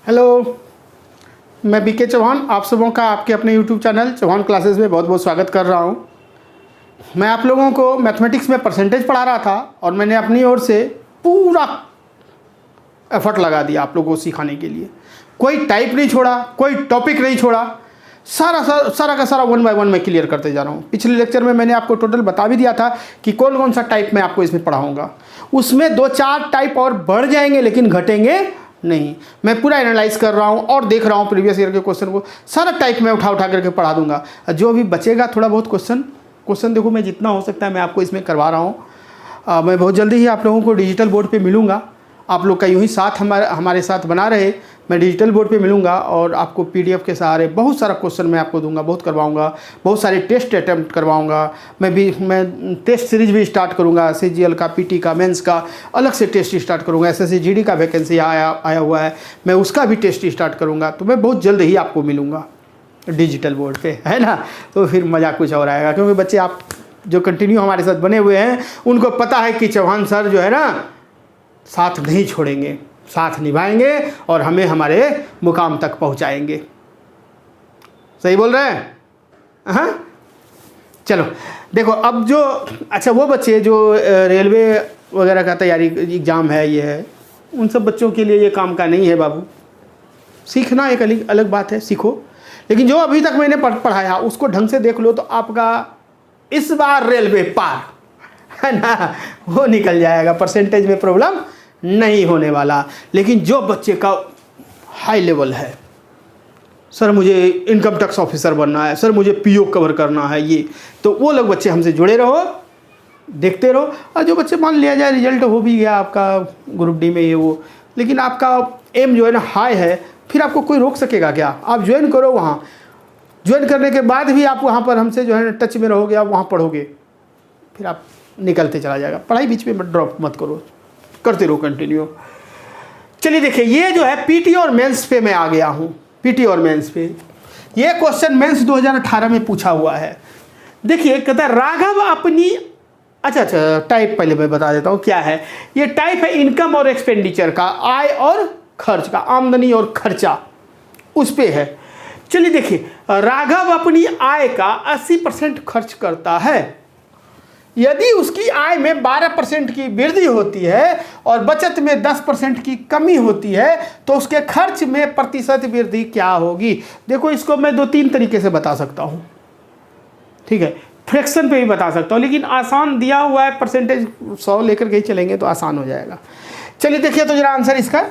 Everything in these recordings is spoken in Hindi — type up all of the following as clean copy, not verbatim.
हेलो, मैं बीके चौहान आप सबों का आपके अपने यूट्यूब चैनल चौहान क्लासेस में बहुत बहुत स्वागत कर रहा हूँ। मैं आप लोगों को मैथमेटिक्स में परसेंटेज पढ़ा रहा था और मैंने अपनी ओर से पूरा एफर्ट लगा दिया आप लोगों को सिखाने के लिए। कोई टाइप नहीं छोड़ा, कोई टॉपिक नहीं छोड़ा, सारा का सारा 1 बाय 1 मैं क्लियर करते जा रहा हूँ। पिछले लेक्चर में मैंने आपको टोटल बता भी दिया था कि कौन कौन सा टाइप मैं आपको इसमें पढ़ाऊँगा। उसमें 2-4 टाइप और बढ़ जाएंगे लेकिन घटेंगे नहीं। मैं पूरा एनालाइज कर रहा हूँ और देख रहा हूँ प्रीवियस ईयर के क्वेश्चन को, सारा टाइप में उठा करके पढ़ा दूंगा। जो भी बचेगा थोड़ा बहुत क्वेश्चन देखो मैं जितना हो सकता है मैं आपको इसमें करवा रहा हूँ। मैं बहुत जल्दी ही आप लोगों को डिजिटल बोर्ड पे मिलूँगा। आप लोग का यूँ ही साथ हमारे साथ बना रहे। मैं डिजिटल बोर्ड पे मिलूँगा और आपको PDF के सहारे बहुत सारा क्वेश्चन मैं आपको दूंगा, बहुत करवाऊँगा, बहुत सारे टेस्ट अटैम्प्ट करवाऊँगा। मैं टेस्ट सीरीज भी स्टार्ट करूँगा। CGL का, PT का, मेंस का अलग से टेस्ट स्टार्ट करूँगा। SSC GD का वैकेंसी आया हुआ है, मैं उसका भी टेस्ट स्टार्ट करूँगा। तो मैं बहुत जल्द ही आपको मिलूँगा डिजिटल बोर्ड पे, है ना। तो फिर मज़ा कुछ और आएगा, क्योंकि बच्चे आप जो कंटिन्यू हमारे साथ बने हुए हैं उनको पता है कि चौहान सर जो है ना साथ नहीं छोड़ेंगे, साथ निभाएंगे और हमें हमारे मुकाम तक पहुंचाएंगे। सही बोल रहे हैं? हाँ, चलो देखो अब जो अच्छा वो बच्चे जो रेलवे वगैरह का तैयारी एग्ज़ाम है ये है, उन सब बच्चों के लिए ये काम का नहीं है बाबू। सीखना एक अलग बात है, सीखो, लेकिन जो अभी तक मैंने पढ़ाया उसको ढंग से देख लो तो आपका इस बार रेलवे पार, है ना, वो निकल जाएगा। परसेंटेज में प्रॉब्लम नहीं होने वाला। लेकिन जो बच्चे का हाई लेवल है, सर मुझे इनकम टैक्स ऑफिसर बनना है, सर मुझे PO कवर करना है, ये तो वो लोग बच्चे हमसे जुड़े रहो, देखते रहो। और जो बच्चे मान लिया जाए रिजल्ट हो भी गया आपका ग्रुप D में ये वो, लेकिन आपका एम जो है ना हाई है, फिर आपको कोई रोक सकेगा क्या? आप ज्वाइन करो। वहाँ ज्वाइन करने के बाद भी आप वहाँ पर हमसे जो है टच में रहोगे, आप वहाँ पढ़ोगे, फिर आप निकलते चला जाएगा। पढ़ाई बीच में ड्रॉप मत करो, करते रहो कंटिन्यू। चलिए देखिए, ये जो है PT और मेंस पे मैं आ गया हूँ। PT और मेंस पे ये क्वेश्चन मेंस 2018 में पूछा हुआ है। देखिए कहता है राघव अपनी अच्छा टाइप पहले मैं बता देता हूँ क्या है। ये टाइप है इनकम और एक्सपेंडिचर का, आय और खर्च का, आमदनी और खर्चा उस पे है। चलिए देखिए, राघव अपनी आय का 80% खर्च करता है। यदि उसकी आय में 12% की वृद्धि होती है और बचत में 10% की कमी होती है तो उसके खर्च में प्रतिशत वृद्धि क्या होगी? देखो इसको मैं 2-3 तरीके से बता सकता हूँ, ठीक है। फ्रैक्शन पे भी बता सकता हूँ, लेकिन आसान दिया हुआ है, परसेंटेज 100 लेकर के ही चलेंगे तो आसान हो जाएगा। चलिए देखिए तो जरा आंसर इसका,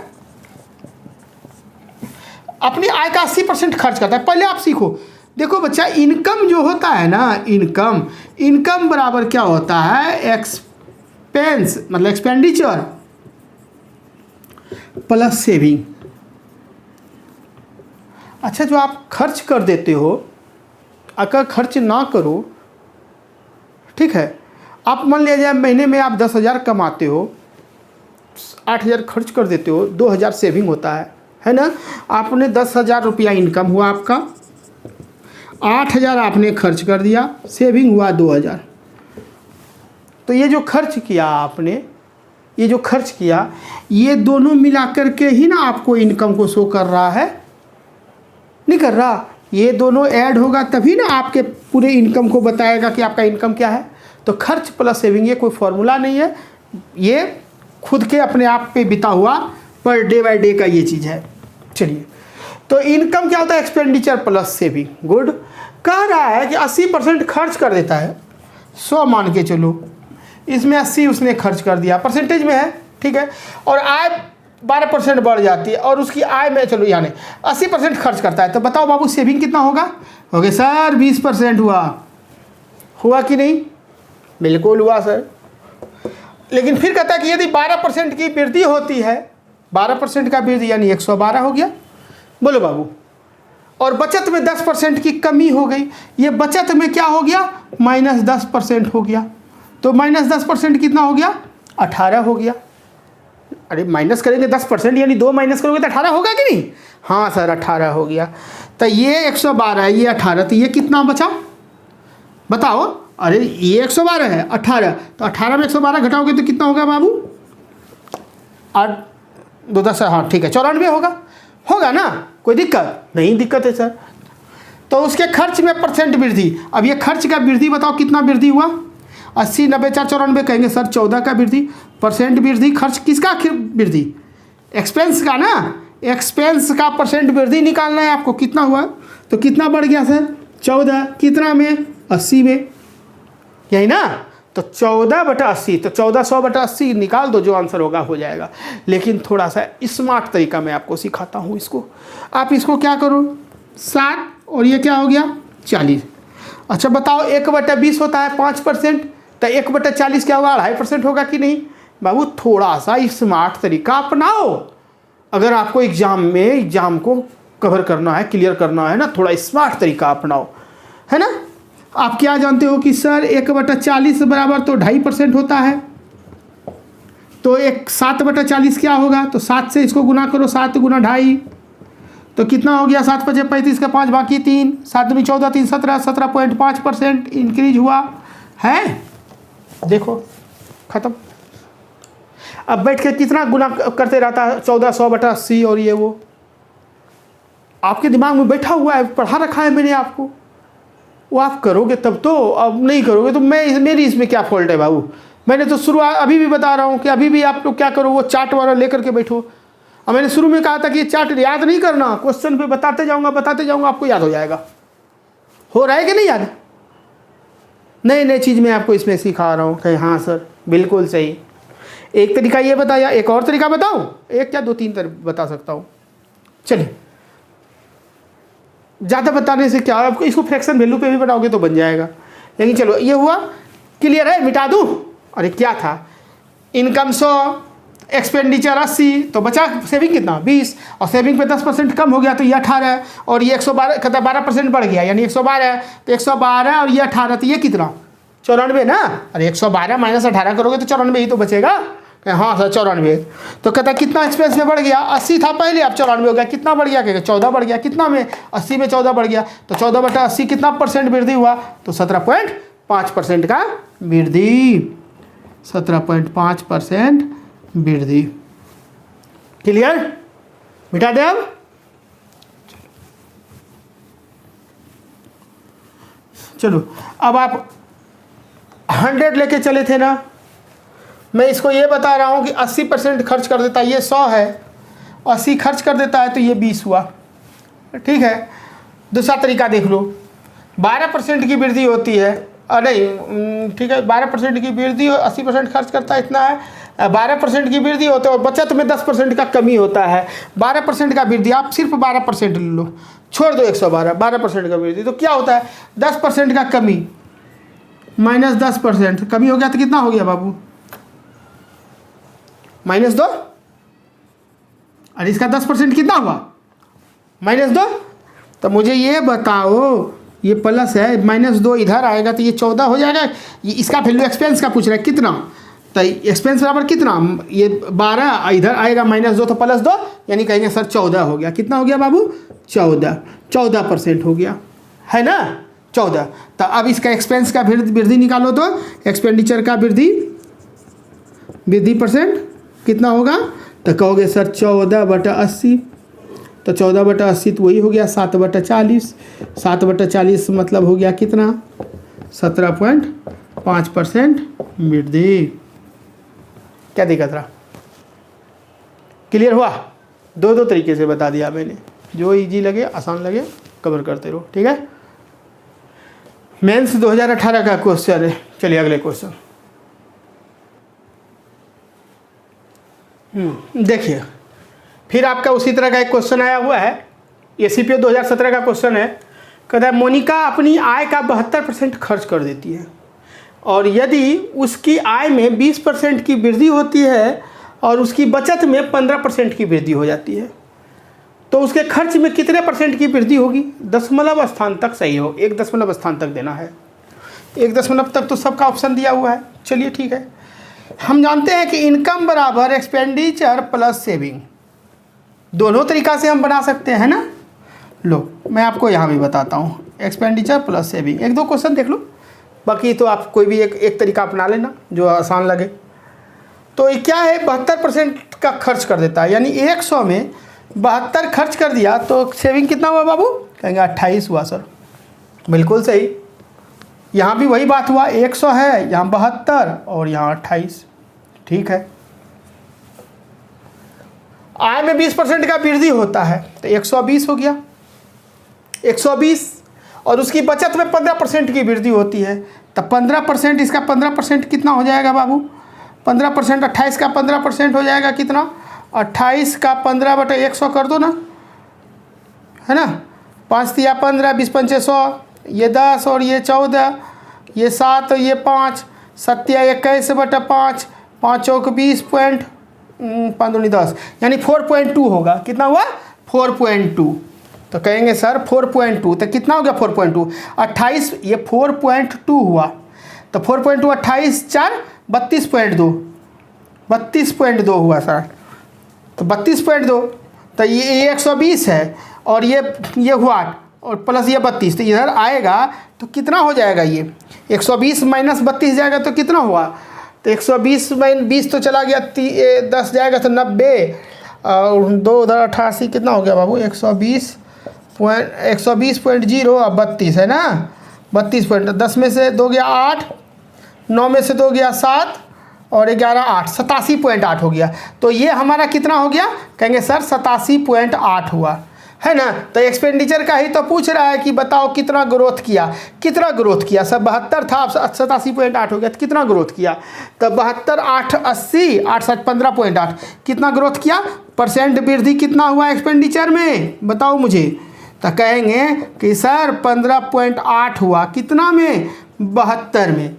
अपनी आय का 80% खर्च करता है। पहले आप सीखो, देखो बच्चा, इनकम जो होता है ना, इनकम बराबर क्या होता है? एक्सपेंस मतलब एक्सपेंडिचर प्लस सेविंग। अच्छा, जो आप खर्च कर देते हो, अगर खर्च ना करो, ठीक है, आप मान लिया जाए महीने में आप 10,000 कमाते हो, 8,000 खर्च कर देते हो, 2,000 सेविंग होता है ना। आपने 10,000 रुपया इनकम हुआ आपका, 8,000 आपने खर्च कर दिया, सेविंग हुआ 2,000। तो ये जो खर्च किया आपने, ये जो खर्च किया, ये दोनों मिलाकर के ही ना आपको इनकम को शो कर रहा है, नहीं कर रहा। ये दोनों ऐड होगा तभी ना आपके पूरे इनकम को बताएगा कि आपका इनकम क्या है। तो खर्च प्लस सेविंग ये कोई फॉर्मूला नहीं है, ये खुद के अपने आप पे बिता हुआ पर डे बाय डे का ये चीज़ है। चलिए, तो इनकम क्या होता है? Expenditure plus saving. गुड। कह रहा है कि 80% खर्च कर देता है, 100 मान के चलो, इसमें 80 उसने खर्च कर दिया, परसेंटेज में है, ठीक है। और आय 12% बढ़ जाती है और उसकी आय में चलो यानी 80% खर्च करता है, तो बताओ बाबू सेविंग कितना होगा? ओके सर 20% हुआ कि नहीं? बिल्कुल हुआ सर। लेकिन फिर कहता है कि यदि 12% की वृद्धि होती है, 12% का वृद्धि यानी 112 हो गया, बोलो बाबू। और बचत में 10% की कमी हो गई, ये बचत में क्या हो गया? -10% हो गया। तो -10% कितना हो गया? 18 हो गया। अरे माइनस करेंगे 10% यानी 2 माइनस करोगे तो 18 होगा कि नहीं? हाँ सर 18 हो गया। तो ये 112 है, ये 18, तो ये कितना बचा बताओ? अरे ये 112 है, 18, तो 18 में 112 घटाओगे तो कितना होगा बाबू? 8 2 10, हाँ ठीक है 94 होगा। होगा ना, कोई दिक्कत नहीं? दिक्कत है सर। तो उसके खर्च में परसेंट वृद्धि, अब ये खर्च का वृद्धि बताओ कितना वृद्धि हुआ? 80, 90, 4, 94 कहेंगे सर 14 का वृद्धि, परसेंट वृद्धि। खर्च किसका वृद्धि? एक्सपेंस का ना, एक्सपेंस का परसेंट वृद्धि निकालना है आपको। कितना हुआ? तो कितना बढ़ गया सर? 14। कितना में? 80 में, यही ना? तो 14/80, तो 1400/80 निकाल दो, जो आंसर होगा हो जाएगा। लेकिन थोड़ा सा स्मार्ट तरीका मैं आपको सिखाता हूँ इसको। आप इसको क्या करो, 7 और ये क्या हो गया 40। अच्छा बताओ 1/20 होता है 5%, तो 1/40 क्या होगा? 2.5% होगा कि नहीं? बाबू थोड़ा सा स्मार्ट तरीका अपनाओ। अगर आपको एग्जाम को कवर करना है, क्लियर करना है ना, थोड़ा स्मार्ट तरीका अपनाओ, है ना? आप क्या जानते हो कि सर 1/40 बराबर तो 2.5% होता है। तो 7/40 क्या होगा? तो 7 से इसको गुना करो, 7 × 2.5, तो कितना हो गया? 7 × 5 = 35 का 5 बाकी 3, 7 × 14 3 17, 17.5% इंक्रीज हुआ है। देखो खत्म। अब बैठ के कितना गुना करते रहता है? 1400/80 और ये वो आपके दिमाग में बैठा हुआ है, पढ़ा रखा है मैंने आपको, वो आप करोगे तब तो। अब नहीं करोगे तो मेरी इसमें क्या फॉल्ट है बाबू? मैंने तो शुरुआत अभी भी बता रहा हूँ कि अभी भी आप लोग क्या करो, वो चार्ट वाला लेकर के बैठो। और मैंने शुरू में कहा था कि ये चार्ट याद नहीं करना, क्वेश्चन पे बताते जाऊँगा आपको याद हो जाएगा। हो रहा है कि नहीं याद? नई चीज़ मैं आपको इसमें सिखा रहा हूँ कि हाँ सर बिल्कुल सही। एक तरीका ये बताया, एक और तरीका बताऊँ? एक क्या 2-3 बता सकता हूँ। चलिए, ज़्यादा बताने से क्या, आपको इसको फ्रैक्शन वैल्यू पे भी बनाओगे तो बन जाएगा। लेकिन चलो ये हुआ, क्लियर है? मिटा दूँ? अरे क्या था, इनकम 100, एक्सपेंडिचर 80, तो बचा सेविंग कितना? 20, और सेविंग पे 10% कम हो गया तो ये 18, और ये 112 कहता 12% बढ़ गया, यानी 112, तो 112 और ये 18, तो ये कितना? 94 ना? अरे 112 - 18 करोगे तो 94 ही तो बचेगा। हाँ सर 94। तो कहता कितना एक्सपेंस में बढ़ गया? 80 था पहले, अब 94 हो गया। कितना बढ़ गया? कहेगा 14 बढ़ गया। कितना में? 80 में 14 बढ़ गया। तो 14/80 कितना परसेंट वृद्धि हुआ? तो 17.5% का वृद्धि, 17.5% वृद्धि। क्लियर? मिटा दे अब। चलो अब आप 100 लेके चले थे ना, मैं इसको ये बता रहा हूँ कि 80% खर्च कर देता है, ये 100 है, 80 खर्च कर देता है तो ये 20 हुआ। ठीक है, दूसरा तरीका देख लो। 12% की वृद्धि होती है, नहीं ठीक है, 12% की वृद्धि, 80% खर्च करता है, इतना है। 12% की वृद्धि होता है और बचत में 10% का कमी होता है। 12% का वृद्धि, आप सिर्फ 12% ले लो, छोड़ दो 112, 12% का वृद्धि, तो क्या होता है? 10% का कमी माइनस 10% कमी हो गया तो कितना हो गया बाबू? -2। और इसका 10% कितना हुआ? -2। तो मुझे ये बताओ, ये प्लस है, -2 इधर आएगा तो ये 14 हो जाएगा। ये इसका वैल्यू एक्सपेंस का पूछ रहा है कितना, तो एक्सपेंस बराबर कितना? ये 12 इधर आएगा, -2 तो +2, यानी कहेंगे सर 14 हो गया। कितना हो गया बाबू? 14% हो गया, है ना? 14। तो अब इसका एक्सपेंस का वृद्धि निकालो, तो एक्सपेंडिचर का वृद्धि परसेंट कितना होगा? तो कहोगे सर 14/80, तो 14/80 तो वही हो गया 7/40। 7/40 मतलब हो गया कितना? 17.5% वृद्धि। क्या दिक्कत रहा? क्लियर हुआ? दो तरीके से बता दिया मैंने, जो इजी लगे, आसान लगे, कवर करते रहो। ठीक है, मेंस 2018 का क्वेश्चन है। चलिए अगले क्वेश्चन देखिए, फिर आपका उसी तरह का एक क्वेश्चन आया हुआ है, ये सीपीओ 2017 का क्वेश्चन है। कहता है मोनिका अपनी आय का 72% खर्च कर देती है, और यदि उसकी आय में 20% की वृद्धि होती है और उसकी बचत में 15% की वृद्धि हो जाती है, तो उसके खर्च में कितने % की वृद्धि होगी? दशमलव स्थान तक सही हो, 1 दशमलव स्थान तक देना है। 1 दशमलव तक तो सबका ऑप्शन दिया हुआ है। चलिए ठीक है, हम जानते हैं कि इनकम बराबर एक्सपेंडिचर प्लस सेविंग, दोनों तरीका से हम बना सकते हैं ना। लो मैं आपको यहाँ भी बताता हूँ, एक्सपेंडिचर प्लस सेविंग, 1-2 क्वेश्चन देख लो, बाकी तो आप कोई भी एक तरीका अपना लेना जो आसान लगे। तो ये क्या है? 72% का खर्च कर देता है, यानी 100 में 72 खर्च कर दिया तो सेविंग कितना हुआ बाबू? कहेंगे 28 हुआ सर। बिल्कुल सही, यहाँ भी वही बात हुआ, 100 है, यहाँ 72 और यहाँ 28। ठीक है, आय में 20% का वृद्धि होता है तो 120 हो गया, 120, और उसकी बचत में 15% की वृद्धि होती है तो 15%, इसका 15% कितना हो जाएगा बाबू? 15%, 28 का 15% हो जाएगा कितना? 28 का 15/100 कर दो ना, है ना। 5 तिया 15, 20 पंचे 100, ये 10 और ये 14, ये 7 और ये 5, 7 तिया 21/5, 5 चौक 20 पॉइंट 5 दूनी 10, यानी 4.2 होगा। कितना हुआ? 4.2। तो कहेंगे सर 4.2 तो कितना हो गया? 4.2, 28, ये 4.2 हुआ तो 4.2 28 4 32.2, 32.2 हुआ सर। तो 32.2, तो ये 120 है और ये हुआ और प्लस ये 32, तो इधर आएगा तो कितना हो जाएगा? ये 120 माइनस 32 जाएगा तो कितना हुआ? तो 120 माइनस 20 तो चला गया, 10 जाएगा तो 90 और 2 उधर 88, कितना हो गया बाबू? 120.0 और 32 है ना, 32 पॉइंट, 10 में से 2 गया 8, 9 में से 2 गया 7 और 11 8, 87.8 हो गया। तो ये हमारा कितना हो गया? कहेंगे सर 87.8 हुआ, है ना। तो एक्सपेंडिचर का ही तो पूछ रहा है कि बताओ कितना ग्रोथ किया, कितना ग्रोथ किया। सब 72 था, अब 87.8 हो गया, तो कितना ग्रोथ किया? तो 72 8 80, 8 7 15.8, कितना ग्रोथ किया? परसेंट वृद्धि कितना हुआ एक्सपेंडिचर में, बताओ मुझे। तो कहेंगे कि सर 15.8 हुआ, कितना में? 72 में।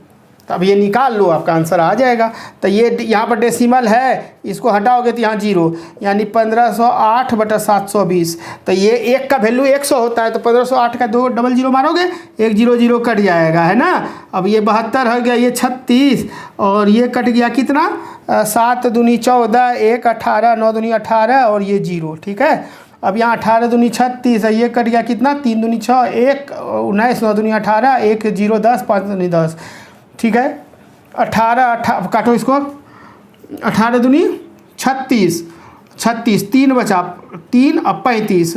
तब ये निकाल लो, आपका आंसर आ जाएगा। तो ये यहाँ पर डेसिमल है, इसको हटाओगे तो यहाँ 0, यानी 1508/720। तो ये 1 का वैल्यू 100 होता है, तो 1508 का 2 डबल 0 मारोगे, 1 0 0 कट जाएगा, है ना। अब ये 72 हो गया, ये 36 और ये कट गया कितना? 7 दूनी 14, 1 18, 9 दूनी 18 और ये 0। ठीक है, अब यहाँ 18 दूनी 36 है, ये कट गया कितना? 3 दूनी 6, 1 19, 9 दूनी 18, 1 0 10, 5 दूनी 10। ठीक है, 18 काटो इसको, 18 दूनी 36, 3 बचा, 3 अब 35,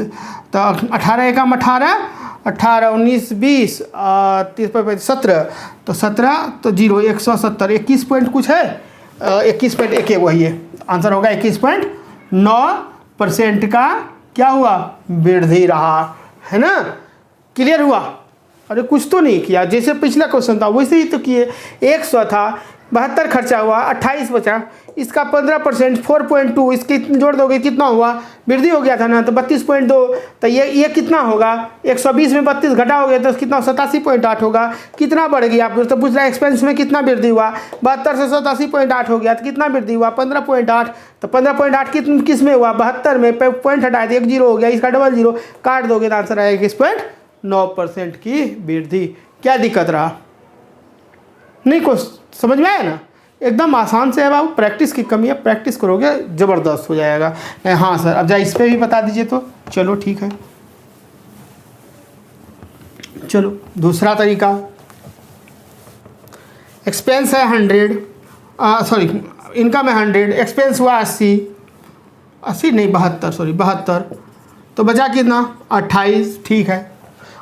तो 18 एकम 18, 18 19 20 30 35 17, तो 17 तो 0 170, 21 पॉइंट कुछ है, 21.1 वही है आंसर होगा। 21.9% का क्या हुआ? वृद्धि रहा, है ना। क्लियर हुआ? अरे कुछ तो नहीं किया, जैसे पिछला क्वेश्चन था वैसे ही तो किए। 100 था, 72 खर्चा हुआ, 28 बचा, इसका 15% 4.2, इसके जोड़ दोगे कितना हुआ? वृद्धि हो गया था ना, तो 32.2। तो ये कितना होगा? 120 में 32 घटाओगे तो कितना? 87.8 होगा। कितना बढ़ गया? आप तो पूछ रहा है एक्सपेंस में कितना वृद्धि हुआ? 72 से 87.8 हो गया, तो कितना वृद्धि हुआ? 15.8। तो 15.8 किस में हुआ? 72 में, पॉइंट हटाए तो 1 0 हो गया, इसका डबल 0 काट दोगे तो आंसर आएगा 21.9% की वृद्धि। क्या दिक्कत रहा? नहीं, कुछ समझ में आया ना? एकदम आसान से है बाबू, प्रैक्टिस की कमी है, प्रैक्टिस करोगे ज़बरदस्त हो जाएगा। हाँ सर, अब जाए इस पर भी बता दीजिए तो। चलो ठीक है, चलो दूसरा तरीका, एक्सपेंस है 100, सॉरी इनकम है 100, एक्सपेंस हुआ 80 नहीं 72, सॉरी 72, तो बचा कितना? 28। ठीक है,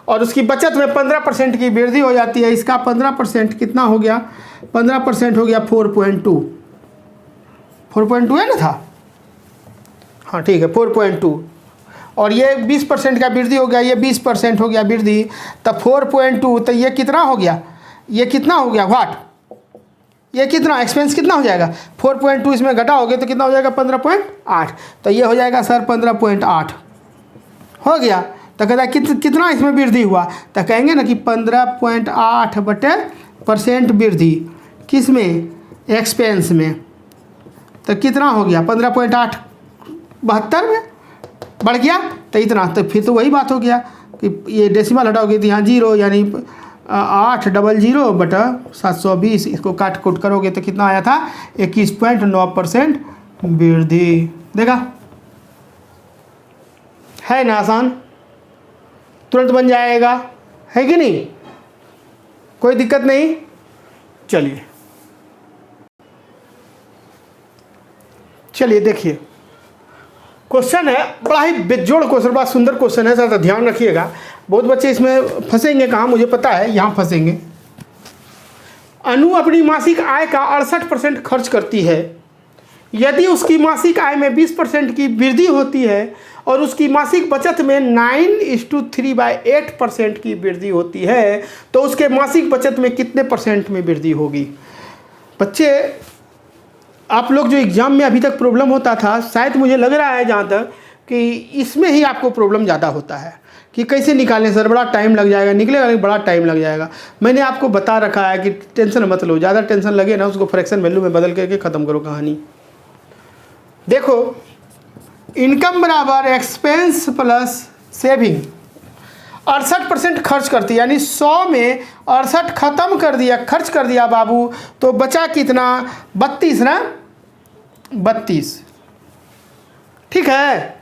और उसकी बचत में 15% की वृद्धि हो जाती है। इसका 15% कितना हो गया? 15% हो गया 4.2, 4.2 है ना था, हाँ ठीक है 4.2, और ये 20% का वृद्धि हो गया, ये 20% हो गया वृद्धि, तब 4.2, तो ये कितना हो गया? ये कितना हो गया? व्हाट? ये कितना एक्सपेंस कितना हो जाएगा? 4.2 इसमें घटाओगे तो कितना हो जाएगा? 15.8। तो ये हो जाएगा सर 15.8 हो गया। तो कहता है कितना इसमें वृद्धि हुआ? तो कहेंगे ना कि 15.8% वृद्धि किस में? एक्सपेंस में। तो कितना हो गया? 15.8 72 में बढ़ गया, तो इतना, तो फिर तो वही बात हो गया कि ये डेसिमल हटाओगे तो यहाँ 0, यानी 800/720, इसको काट कूट करोगे तो कितना आया था? 21.9% वृद्धि। देखा है ना आसान, तुरंत बन जाएगा, है कि नहीं? कोई दिक्कत नहीं। चलिए देखिए, क्वेश्चन है, बड़ा ही बेजोड़ क्वेश्चन, बड़ा सुंदर क्वेश्चन है, ज़्यादा ध्यान रखिएगा। बहुत बच्चे इसमें फंसेंगे कहाँ, मुझे पता है यहाँ फंसेंगे। अनु अपनी मासिक आय का 68% खर्च करती है। यदि उसकी मासिक आय में 20% की वृद्धि होती है और उसकी मासिक बचत में 9:3/8% की वृद्धि होती है, तो उसके मासिक बचत में कितने % में वृद्धि होगी? बच्चे, आप लोग जो एग्ज़ाम में अभी तक प्रॉब्लम होता था, शायद मुझे लग रहा है जहाँ तक कि इसमें ही आपको प्रॉब्लम ज़्यादा होता है कि कैसे निकालें सर, बड़ा टाइम लग जाएगा, निकलेगा बड़ा टाइम लग जाएगा। मैंने आपको बता रखा है कि टेंशन मत लो, ज़्यादा टेंशन लगे ना उसको फ्रैक्शन वैल्यू में बदल करके ख़त्म करो कहानी। देखो, इनकम बराबर एक्सपेंस प्लस सेविंग। 68% खर्च करती है, यानी 100 में 68 खत्म कर दिया, खर्च कर दिया बाबू, तो बचा कितना? 32 ना, 32। ठीक है,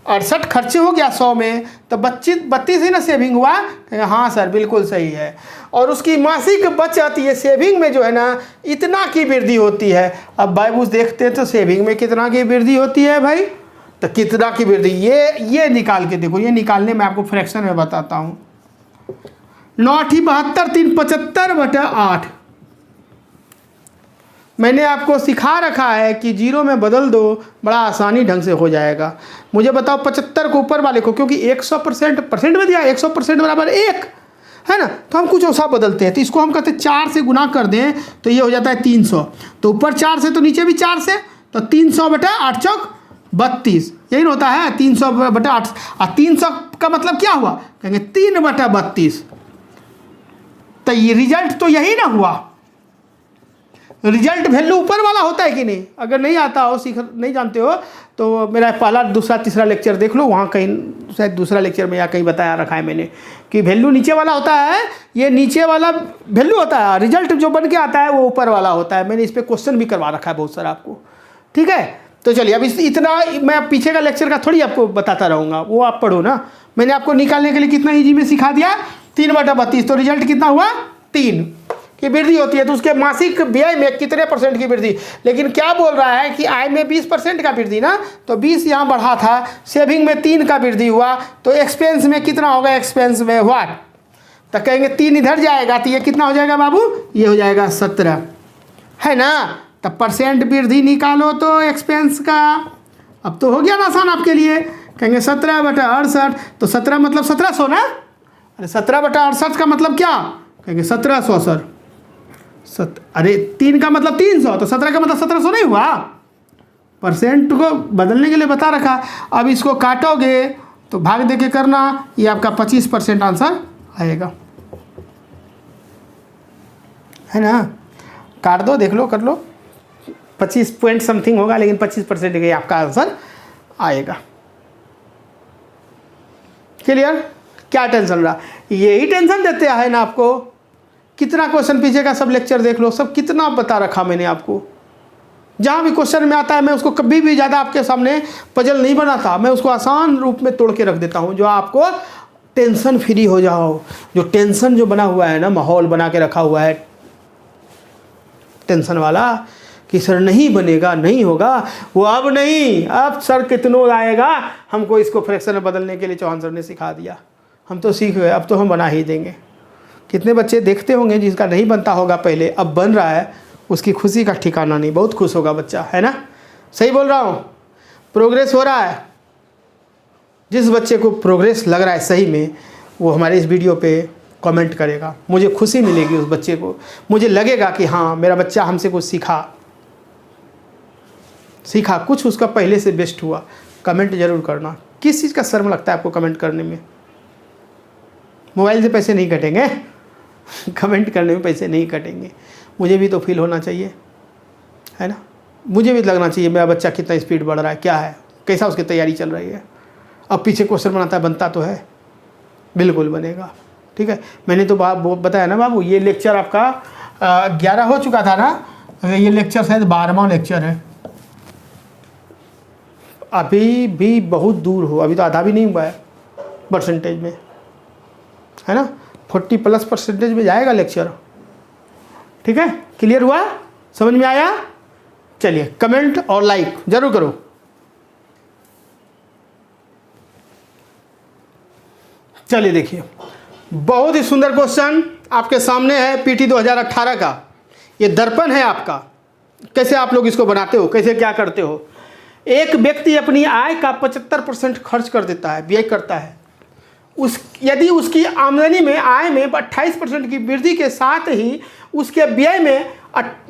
68 खर्चे हो गया 100 में, तो 32 ही ना सेविंग हुआ। हाँ सर बिल्कुल सही है। और उसकी मासिक बचत, ये सेविंग में जो है ना, इतना की वृद्धि होती है। अब बाबू देखते हैं तो सेविंग में कितना की वृद्धि होती है भाई, तो कितना की वृद्धि, ये निकाल के देखो। ये निकालने में आपको फ्रैक्शन में बताता हूँ। 9×72 3 75/8। मैंने आपको सिखा रखा है कि जीरो में बदल दो, बड़ा आसानी ढंग से हो जाएगा। मुझे बताओ 75 को ऊपर वाले को, क्योंकि 100% में दिया, 100% बराबर 1 है ना, तो हम कुछ ऐसा बदलते हैं। तो इसको हम कहते हैं 4 से गुना कर दें तो ये हो जाता है 300। तो ऊपर 4 से तो नीचे भी 4 से, तो 300/8 चौक 32, यही होता है 300/8। और 300 का मतलब क्या हुआ, कहेंगे 3/32। तो ये रिजल्ट तो यही ना हुआ। रिजल्ट वैल्यू ऊपर वाला होता है कि नहीं? अगर नहीं आता हो, नहीं जानते हो, तो मेरा पहला, दूसरा, तीसरा लेक्चर देख लो, वहाँ कहीं शायद दूसरा लेक्चर में या कहीं बताया रखा है मैंने कि वैल्यू नीचे वाला होता है, ये नीचे वाला वैल्यू होता है, रिजल्ट जो बन के आता है वो ऊपर वाला होता है। मैंने इस पर क्वेश्चन भी करवा रखा है बहुत सारा आपको। ठीक है, तो चलिए अब इतना मैं पीछे का लेक्चर का थोड़ी आपको बताता रहूँगा, वो आप पढ़ो ना। मैंने आपको निकालने के लिए कितना ईजी में सिखा दिया, 3/32। तो रिजल्ट कितना हुआ, 3 की वृद्धि होती है। तो उसके मासिक व्यय में कितने % की वृद्धि? लेकिन क्या बोल रहा है कि आय में 20% का वृद्धि ना, तो 20 यहाँ बढ़ा था, सेविंग में 3 का वृद्धि हुआ, तो एक्सपेंस में कितना होगा? एक्सपेंस में हुआ, तो कहेंगे 3 इधर जाएगा, तो ये कितना हो जाएगा बाबू? ये हो जाएगा 17, है ना। तब % वृद्धि निकालो तो एक्सपेंस का। अब तो हो गया ना आसान आपके लिए। कहेंगे 17/68, तो 17 मतलब 1700 ना। अरे 17/68 का मतलब क्या? कहेंगे 1700 सर। अरे 3 का मतलब 300, तो 17 का मतलब 1700 नहीं हुआ? % को बदलने के लिए बता रखा। अब इसको काटोगे तो भाग दे के करना, ये आपका 25% आंसर आएगा, है ना। काट दो, देख लो, कर लो, 25 पॉइंट समथिंग होगा, लेकिन 25% का आपका आंसर आएगा। क्लियर? क्या टेंशन रहा? यही टेंशन देते हैं ना आपको। कितना क्वेश्चन पीछे का सब लेक्चर देख लो, सब कितना बता रखा मैंने आपको। जहाँ भी क्वेश्चन में आता है मैं उसको कभी भी ज़्यादा आपके सामने पजल नहीं बनाता, मैं उसको आसान रूप में तोड़ के रख देता हूँ, जो आपको टेंशन फ्री हो जाओ। जो टेंशन जो बना हुआ है ना, माहौल बना के रखा हुआ है टेंशन वाला कि सर नहीं बनेगा, नहीं होगा, वो अब नहीं, अब सर कितनों आएगा, हमको इसको फ्रैक्शन में बदलने के लिए चौहान सर ने सिखा दिया, हम तो सीख गए, अब तो हम बना ही देंगे। कितने बच्चे देखते होंगे जिसका नहीं बनता होगा पहले, अब बन रहा है, उसकी खुशी का ठिकाना नहीं, बहुत खुश होगा बच्चा, है ना। सही बोल रहा हूँ? प्रोग्रेस हो रहा है। जिस बच्चे को प्रोग्रेस लग रहा है सही में, वो हमारे इस वीडियो पे कमेंट करेगा, मुझे खुशी मिलेगी उस बच्चे को, मुझे लगेगा कि हाँ मेरा बच्चा हमसे कुछ सीखा, कुछ उसका पहले से बेस्ट हुआ। कमेंट जरूर करना। किस चीज़ का शर्म लगता है आपको कमेंट करने में? मोबाइल से पैसे नहीं कटेंगे कमेंट करने में पैसे नहीं कटेंगे। मुझे भी तो फील होना चाहिए, है ना। मुझे भी लगना चाहिए मेरा बच्चा कितना स्पीड बढ़ रहा है, क्या है, कैसा उसकी तैयारी चल रही है। अब पीछे क्वेश्चन बनाता है, बनता तो है, बिल्कुल बनेगा। ठीक है, मैंने तो बताया ना बाबू, ये लेक्चर आपका 11 हो चुका था ना, ये लेक्चर शायद 12वां लेक्चर है। अभी भी बहुत दूर हो, अभी तो आधा भी नहीं हुआ है परसेंटेज में, है ना। 40+ % में जाएगा लेक्चर। ठीक है, क्लियर हुआ? समझ में आया? चलिए कमेंट और लाइक जरूर करो। चलिए देखिए, बहुत ही सुंदर क्वेश्चन आपके सामने है पीटी 2018 का। ये दर्पण है आपका, कैसे आप लोग इसको बनाते हो, कैसे क्या करते हो। एक व्यक्ति अपनी आय का 75% खर्च कर देता है, व्यय करता है। यदि उसकी आमदनी में, आय में 28% की वृद्धि के साथ ही उसके व्यय में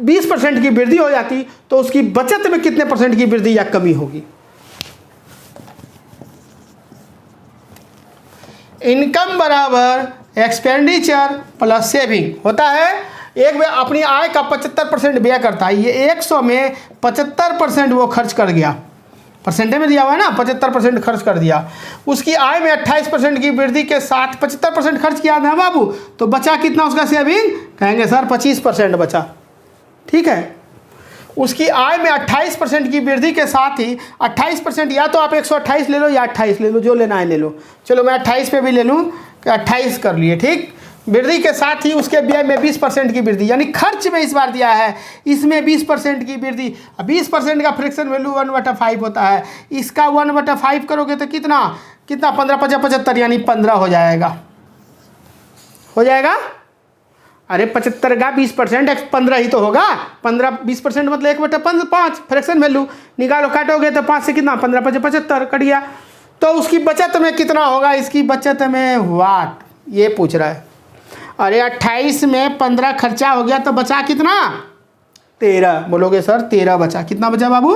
20% की वृद्धि हो जाती तो उसकी बचत में कितने परसेंट की वृद्धि या कमी होगी। इनकम बराबर एक्सपेंडिचर प्लस सेविंग होता है। एक वे अपनी आय का 75% व्यय करता है, ये 100 में 75% वो खर्च कर गया, परसेंटेज में दिया हुआ है ना, 75% खर्च कर दिया। उसकी आय में 28% की वृद्धि के साथ 75% खर्च किया ना बाबू, तो बचा कितना उसका सेविंग, कहेंगे सर 25% बचा। ठीक है, उसकी आय में 28% की वृद्धि के साथ ही 28%, या तो आप 128 ले लो या 28 ले लो, जो लेना है ले लो। चलो मैं 28 पे भी ले लूँ, 28 कर लिए। ठीक, वृद्धि के साथ ही उसके व्यय में 20% की वृद्धि, यानी खर्च में इस बार दिया है, इसमें 20% की वृद्धि। 20% का फ्रैक्शन वैल्यू 1/5 होता है, इसका 1/5 करोगे तो कितना 15 × 75 यानी 15 हो जाएगा। हो जाएगा, अरे 75 का 20% 15 ही तो होगा। 20% मतलब 1/5 फ्रैक्शन वैल्यू निकालो, काटोगे तो 5 से कितना, 15 × 75 कट गया। तो उसकी बचत में कितना होगा, इसकी बचत में वाट, ये पूछ रहा है। अरे 28 में 15 खर्चा हो गया तो बचा कितना, 13। बोलोगे सर 13 बचा, कितना बचा बाबू,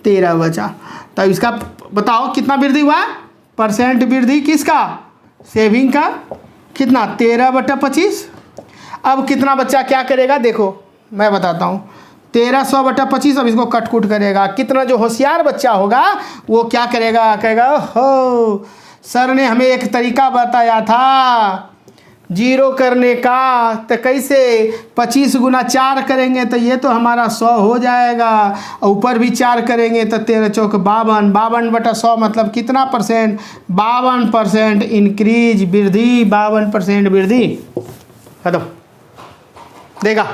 13 बचा। तो इसका बताओ कितना वृद्धि हुआ, परसेंट वृद्धि किसका, सेविंग का, कितना 13/25। अब कितना बच्चा क्या करेगा, देखो मैं बताता हूँ, 1300/25। अब इसको कटकुट करेगा, कितना जो होशियार बच्चा होगा वो क्या करेगा, कहेगा हो सर ने हमें एक तरीका बताया था जीरो करने का, तो कैसे 25 × 4 करेंगे तो ये तो हमारा 100 हो जाएगा, ऊपर भी 4 करेंगे तो 13 × 4 = 52, 52/100 मतलब कितना परसेंट, 52% इंक्रीज, वृद्धि, 52% वृद्धि। खत्म। देखा,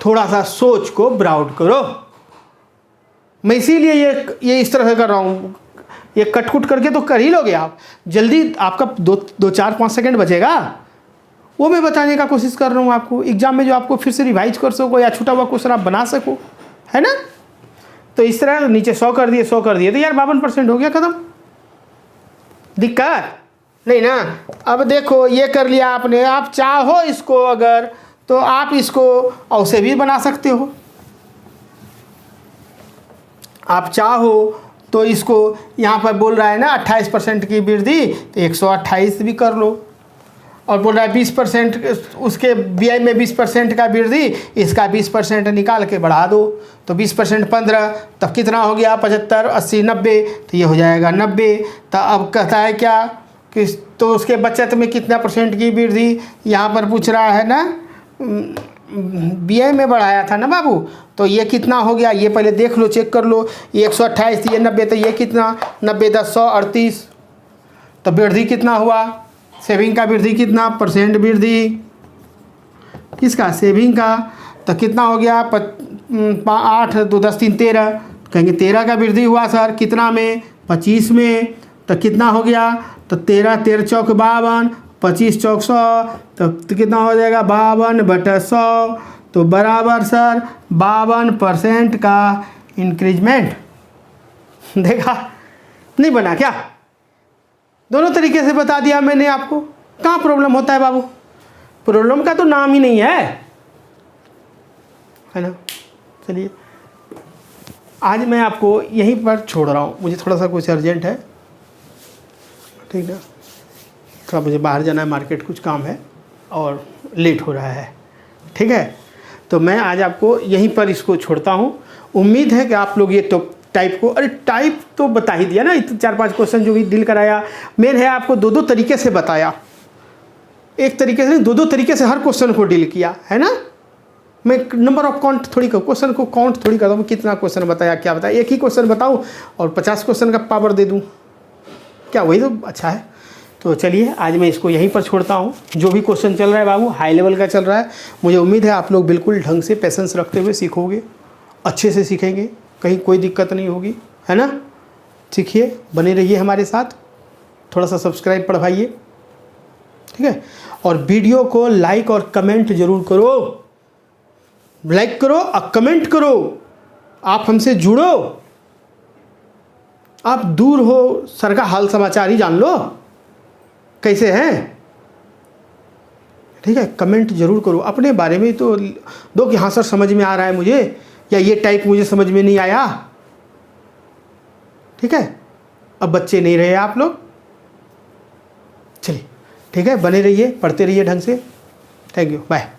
थोड़ा सा सोच को ब्राउड करो। मैं इसीलिए ये इस तरह से कर रहा हूँ, ये कटकुट करके तो कर ही लोगे आप, जल्दी आपका 2-4-5 सेकंड बचेगा, वो मैं बताने का कोशिश कर रहा हूँ आपको, एग्जाम में जो आपको फिर से रिवाइज कर सको या छूटा हुआ क्वेश्चन आप बना सको, है ना। तो इस तरह नीचे 100 कर दिए, 100 कर दिए तो यार 52% हो गया, खत्म, दिक्कत नहीं ना। अब देखो ये कर लिया आपने, आप चाहो इसको अगर तो आप इसको ऐसे भी बना सकते हो, आप चाहो तो इसको यहाँ पर बोल रहा है ना 28% की वृद्धि, तो 128 भी कर लो, और बोल रहा है 20% उसके व्यय में 20% का वृद्धि, इसका 20% निकाल के बढ़ा दो, तो 20% 15, तब कितना हो गया 75, 80, 90, तो ये हो जाएगा 90। तो अब कहता है क्या कि तो उसके बचत में कितना परसेंट की वृद्धि यहाँ पर पूछ रहा है ना, व्यय में बढ़ाया था ना बाबू, तो ये कितना हो गया, ये पहले देख लो, चेक कर लो, ये 128 ये 90, तो ये कितना 90 × 10 = 138। तो वृद्धि कितना हुआ, सेविंग का वृद्धि कितना, परसेंट वृद्धि किसका, सेविंग का, तो कितना हो गया 8 × 2 = 10 3 13, कहेंगे 13 का वृद्धि हुआ सर, कितना में, 25 में, तो कितना हो गया, तो 13 13 × 4 = 52, 25 × 4 = 100, तो कितना हो जाएगा 52/100, तो बराबर सर 52% का इंक्रीजमेंट। देखा, नहीं बना क्या, दोनों तरीके से बता दिया मैंने आपको। कहाँ प्रॉब्लम होता है बाबू, प्रॉब्लम का तो नाम ही नहीं है ना। चलिए आज मैं आपको यहीं पर छोड़ रहा हूँ, मुझे थोड़ा सा कुछ अर्जेंट है, ठीक है, थोड़ा मुझे बाहर जाना है, मार्केट कुछ काम है और लेट हो रहा है, ठीक है। तो मैं आज आपको यहीं पर इसको छोड़ता हूँ। उम्मीद है कि आप लोग ये तो टाइप को, अरे टाइप तो बता ही दिया ना, 4-5 क्वेश्चन जो भी डील कराया, मेन है आपको 2-2 तरीके से बताया, एक तरीके से 2-2 तरीके से हर क्वेश्चन को डील किया, है ना। मैं नंबर ऑफ काउंट थोड़ी क्वेश्चन को काउंट थोड़ी करता हूँ, कितना क्वेश्चन बताया क्या बताया, एक ही क्वेश्चन बताऊँ और 50 क्वेश्चन का पावर दे दूँ, क्या वही तो अच्छा है। तो चलिए आज मैं इसको यहीं पर छोड़ता हूँ। जो भी क्वेश्चन चल रहा है बाबू हाई लेवल का चल रहा है, मुझे उम्मीद है आप लोग बिल्कुल ढंग से पेशेंस रखते हुए सीखोगे, अच्छे से सीखेंगे, कहीं कोई दिक्कत नहीं होगी, है ना। सीखिए, बने रहिए हमारे साथ, थोड़ा सा सब्सक्राइब बढ़वाइए, ठीक है। और वीडियो को लाइक और कमेंट जरूर करो, लाइक करो और कमेंट करो। आप हमसे जुड़ो, आप दूर हो, सर का हाल समाचार ही जान लो कैसे हैं, ठीक है। कमेंट जरूर करो, अपने बारे में तो दो कि हाँ सर समझ में आ रहा है मुझे, या ये टाइप मुझे समझ में नहीं आया, ठीक है। अब बच्चे नहीं रहे आप लोग, चलिए ठीक है, बने रहिए, पढ़ते रहिए ढंग से। Thank you, bye.